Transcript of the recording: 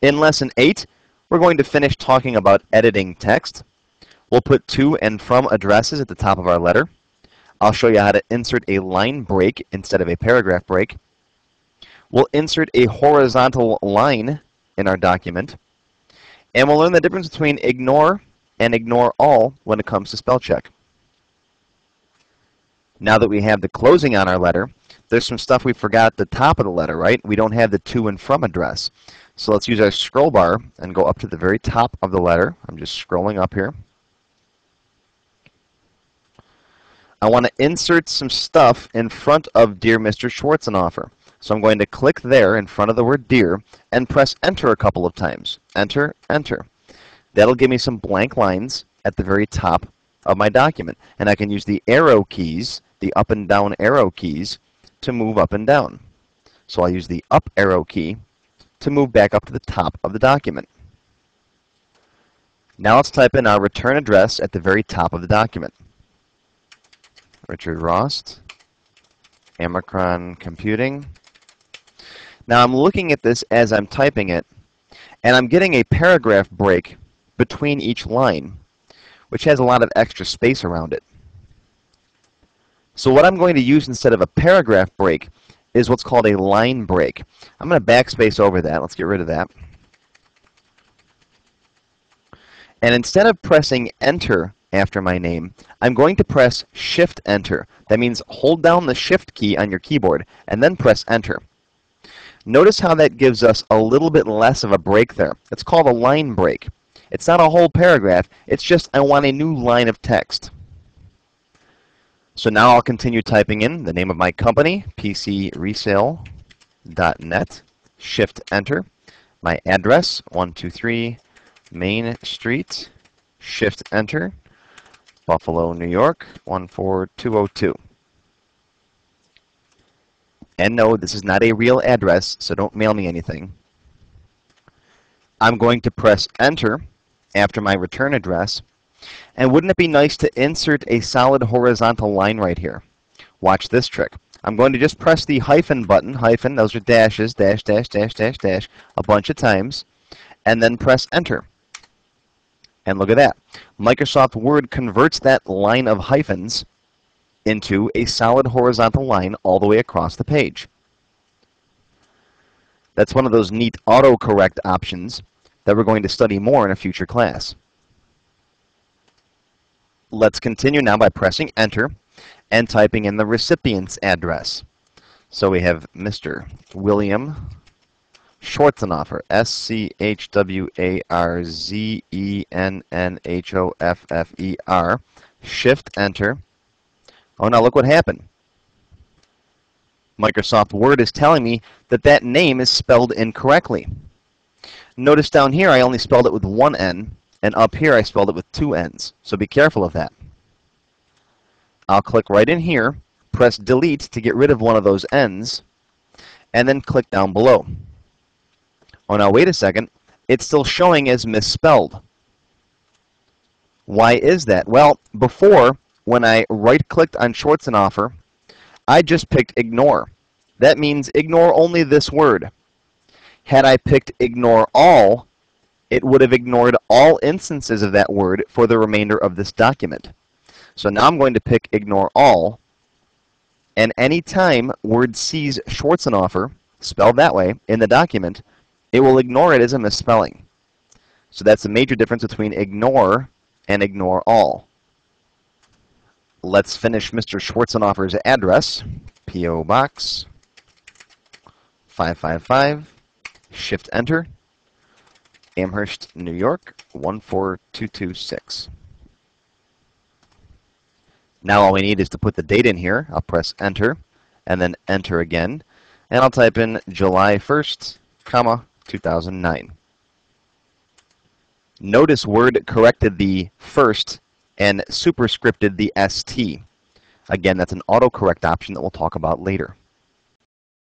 In Lesson 8, we're going to finish talking about editing text. We'll put to and from addresses at the top of our letter. I'll show you how to insert a line break instead of a paragraph break. We'll insert a horizontal line in our document. And we'll learn the difference between ignore and ignore all when it comes to spell check. Now that we have the closing on our letter, there's some stuff we forgot at the top of the letter, right? We don't have the to and from address. So let's use our scroll bar and go up to the very top of the letter. I'm just scrolling up here. I want to insert some stuff in front of Dear Mr. Schwarzenoffer. So I'm going to click there in front of the word Dear and press Enter a couple of times. Enter, Enter. That'll give me some blank lines at the very top of my document. And I can use the arrow keys, the up and down arrow keys, to move up and down. So I'll use the up arrow key to move back up to the top of the document. Now let's type in our return address at the very top of the document. Richard Rost, Amicron Computing. Now I'm looking at this as I'm typing it, and I'm getting a paragraph break between each line, which has a lot of extra space around it. So what I'm going to use instead of a paragraph break is what's called a line break. I'm going to backspace over that. Let's get rid of that. And instead of pressing Enter after my name, I'm going to press Shift Enter. That means hold down the Shift key on your keyboard and then press Enter. Notice how that gives us a little bit less of a break there. It's called a line break. It's not a whole paragraph. It's just I want a new line of text. So now I'll continue typing in the name of my company, PCResale.net, Shift Enter. My address, 123 Main Street, Shift Enter, Buffalo, New York, 14202. And no, this is not a real address, so don't mail me anything. I'm going to press Enter after my return address. And wouldn't it be nice to insert a solid horizontal line right here? Watch this trick. I'm going to just press the hyphen button, hyphen, those are dashes, dash, dash, dash, dash, dash, a bunch of times, and then press Enter. And look at that. Microsoft Word converts that line of hyphens into a solid horizontal line all the way across the page. That's one of those neat autocorrect options that we're going to study more in a future class. Let's continue now by pressing Enter and typing in the recipient's address. So we have Mr. William Schwarzenoffer, Schwarzenhofer, Shift Enter. Oh, now look what happened. Microsoft Word is telling me that that name is spelled incorrectly. Notice down here I only spelled it with one N, and up here I spelled it with two N's. So be careful of that. I'll click right in here, press Delete to get rid of one of those N's, and then click down below. Oh, now wait a second. It's still showing as misspelled. Why is that? Well, before, when I right-clicked on Schwarzenoffer, I just picked Ignore. That means ignore only this word. Had I picked Ignore All, it would have ignored all instances of that word for the remainder of this document. So now I'm going to pick Ignore All, and anytime Word sees Schwarzenoffer, spelled that way, in the document, it will ignore it as a misspelling. So that's the major difference between ignore and ignore all. Let's finish Mr. Schwarzenoffer's address, P.O. Box 555, Shift Enter, Amherst, New York, 14226. Now all we need is to put the date in here. I'll press Enter, and then Enter again, and I'll type in July 1st, 2009. Notice Word corrected the first and superscripted the ST. Again, that's an autocorrect option that we'll talk about later.